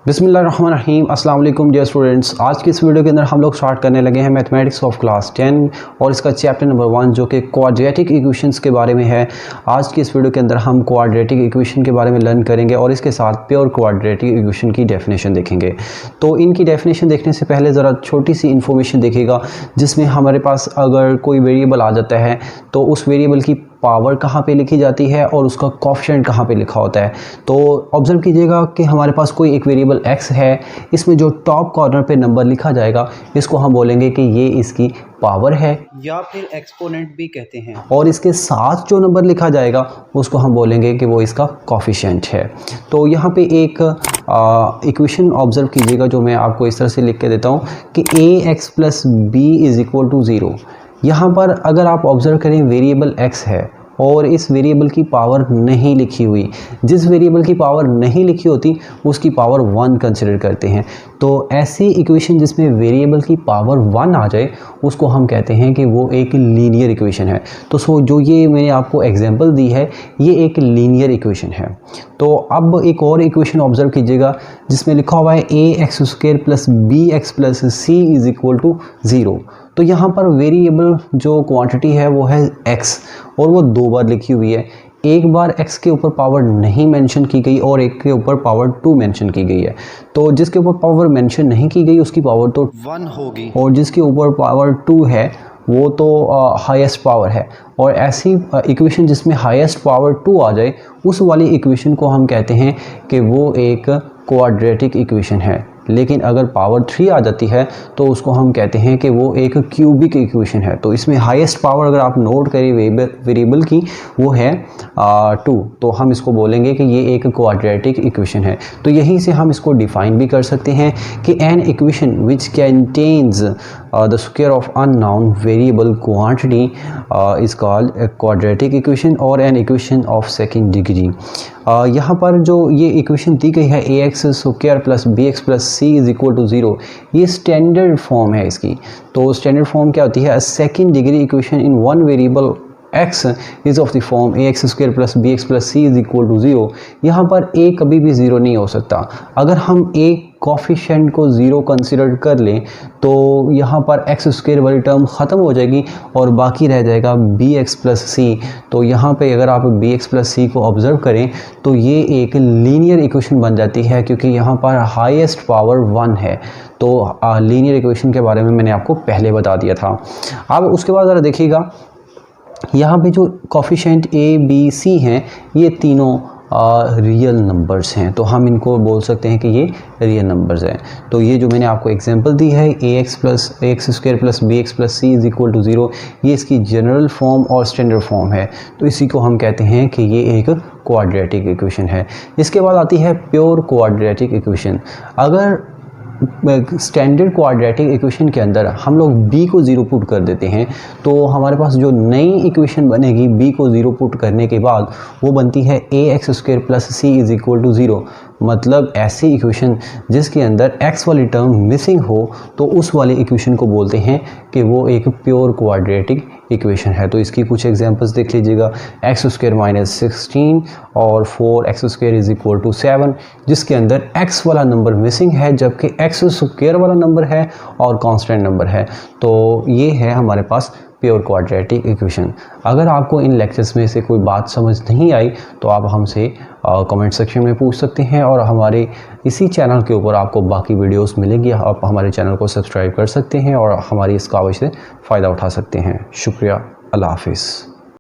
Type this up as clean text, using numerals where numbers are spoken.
बिस्मिल्लाहिर्रहमानिर्रहीम अस्सलाम वालेकुम डियर स्टूडेंट्स। आज की इस वीडियो के अंदर हम लोग स्टार्ट करने लगे हैं मैथमेटिक्स ऑफ क्लास 10 और इसका चैप्टर नंबर 1 जो कि क्वाड्रेटिक इक्वेशंस के बारे में है। आज की इस वीडियो के अंदर हम क्वाड्रेटिक इक्वेशन के बारे में लर्न करेंगे और इसके साथ प्योर क्वाड्रेटिक इक्वेशन की डेफिनेशन देखेंगे। तो इनकी डेफिनेशन देखने से पहले ज़रा छोटी सी इन्फॉर्मेशन देखिएगा, जिसमें हमारे पास अगर कोई वेरिएबल आ जाता है तो उस वेरिएबल की पावर कहाँ पे लिखी जाती है और उसका कोएफिशिएंट कहाँ पे लिखा होता है। तो ऑब्जर्व कीजिएगा कि हमारे पास कोई एक वेरिएबल x है, इसमें जो टॉप कॉर्नर पे नंबर लिखा जाएगा इसको हम बोलेंगे कि ये इसकी पावर है या फिर एक्सपोनेंट भी कहते हैं, और इसके साथ जो नंबर लिखा जाएगा उसको हम बोलेंगे कि वो इसका कोएफिशिएंट है। तो यहाँ पे एक इक्वेशन ऑब्जर्व कीजिएगा जो मैं आपको इस तरह से लिख के देता हूँ कि ax plus b is equal to 0। यहाँ पर अगर आप ऑब्ज़र्व करें वेरिएबल x है और इस वेरिएबल की पावर नहीं लिखी हुई, जिस वेरिएबल की पावर नहीं लिखी होती उसकी पावर 1 कंसिडर करते हैं। तो ऐसी इक्वेशन जिसमें वेरिएबल की पावर 1 आ जाए उसको हम कहते हैं कि वो एक लीनियर इक्वेशन है। तो जो ये मैंने आपको एग्जांपल दी है ये एक लीनियर इक्वेशन है। तो अब एक और इक्वेशन ऑब्जर्व कीजिएगा जिसमें लिखा हुआ है ax² plus bx plus c is equal to 0। तो यहाँ पर वेरिएबल जो क्वांटिटी है वो है x और वो 2 बार लिखी हुई है। एक बार x के ऊपर पावर नहीं मेंशन की गई और एक के ऊपर पावर 2 मेंशन की गई है। तो जिसके ऊपर पावर मेंशन नहीं की गई उसकी पावर तो 1 होगी और जिसके ऊपर पावर 2 है वो तो हाईएस्ट पावर है। और ऐसी इक्वेशन जिसमें हाईएस्ट पावर 2 आ जाए उस वाली इक्वेशन को हम कहते हैं कि वो एक क्वाड्रेटिक इक्वेशन है। लेकिन अगर पावर 3 आ जाती है तो उसको हम कहते हैं कि वो एक क्यूबिक इक्वेशन है। तो इसमें हाईएस्ट पावर अगर आप नोट करें वेरिएबल की वो है 2, तो हम इसको बोलेंगे कि ये एक क्वाड्रेटिक इक्वेशन है। तो यहीं से हम इसको डिफाइन भी कर सकते हैं कि an equation which contains the square of unknown variable quantity is called quadratic equation और an equation of second degree. यहाँ पर जो ये इक्वेशन दी गई है ax² plus bx plus c is equal to 0, ये स्टैंडर्ड फॉर्म है इसकी। तो स्टैंडर्ड फॉर्म क्या होती है? Second degree equation in one variable x is of the form ax² plus bx plus c is equal to 0। यहाँ पर a कभी भी 0 नहीं हो सकता। अगर हम a कोएफिशिएंट को 0 कंसिडर कर लें तो यहाँ पर x² वाली टर्म ख़त्म हो जाएगी और बाकी रह जाएगा bx प्लस c। तो यहाँ पे अगर आप bx प्लस c को ऑब्ज़र्व करें तो ये एक लीनियर इक्वेशन बन जाती है क्योंकि यहाँ पर हाईएस्ट पावर 1 है। तो लीनियर इक्वेशन के बारे में मैंने आपको पहले बता दिया था। अब उसके बाद ज़रा देखिएगा यहाँ पे जो कोएफिशिएंट a b c हैं ये तीनों रियल नंबर्स हैं, तो हम इनको बोल सकते हैं कि ये रियल नंबर्स हैं। तो ये जो मैंने आपको एग्जांपल दी है ax² plus bx plus c is equal to 0, ये इसकी जनरल फॉर्म और स्टैंडर्ड फॉर्म है। तो इसी को हम कहते हैं कि ये एक क्वाड्रेटिक इक्वेशन है। इसके बाद आती है प्योर क्वाड्रेटिक इक्वेशन। अगर स्टैंडर्ड क्वाड्रेटिक इक्वेशन के अंदर हम लोग b को 0 पुट कर देते हैं तो हमारे पास जो नई इक्वेशन बनेगी b को 0 पुट करने के बाद वो बनती है ax² plus c is equal to 0। मतलब ऐसी इक्वेशन जिसके अंदर x वाली टर्म मिसिंग हो तो उस वाली इक्वेशन को बोलते हैं कि वो एक प्योर क्वाड्रेटिक इक्वेशन है। तो इसकी कुछ एग्जांपल्स देख लीजिएगा, x² माइनस 16 और 4x² इज़ इक्वल टू 7, जिसके अंदर x वाला नंबर मिसिंग है जबकि x² वाला नंबर है और कांस्टेंट नंबर है। तो ये है हमारे पास प्योर क्वाड्रेटिक इक्वेशन। अगर आपको इन लेक्चर्स में से कोई बात समझ नहीं आई तो आप हमसे कमेंट सेक्शन में पूछ सकते हैं और हमारे इसी चैनल के ऊपर आपको बाकी वीडियोस मिलेंगी। आप हमारे चैनल को सब्सक्राइब कर सकते हैं और हमारी इस काविश से फ़ायदा उठा सकते हैं। शुक्रिया, अल्लाह हाफिज़।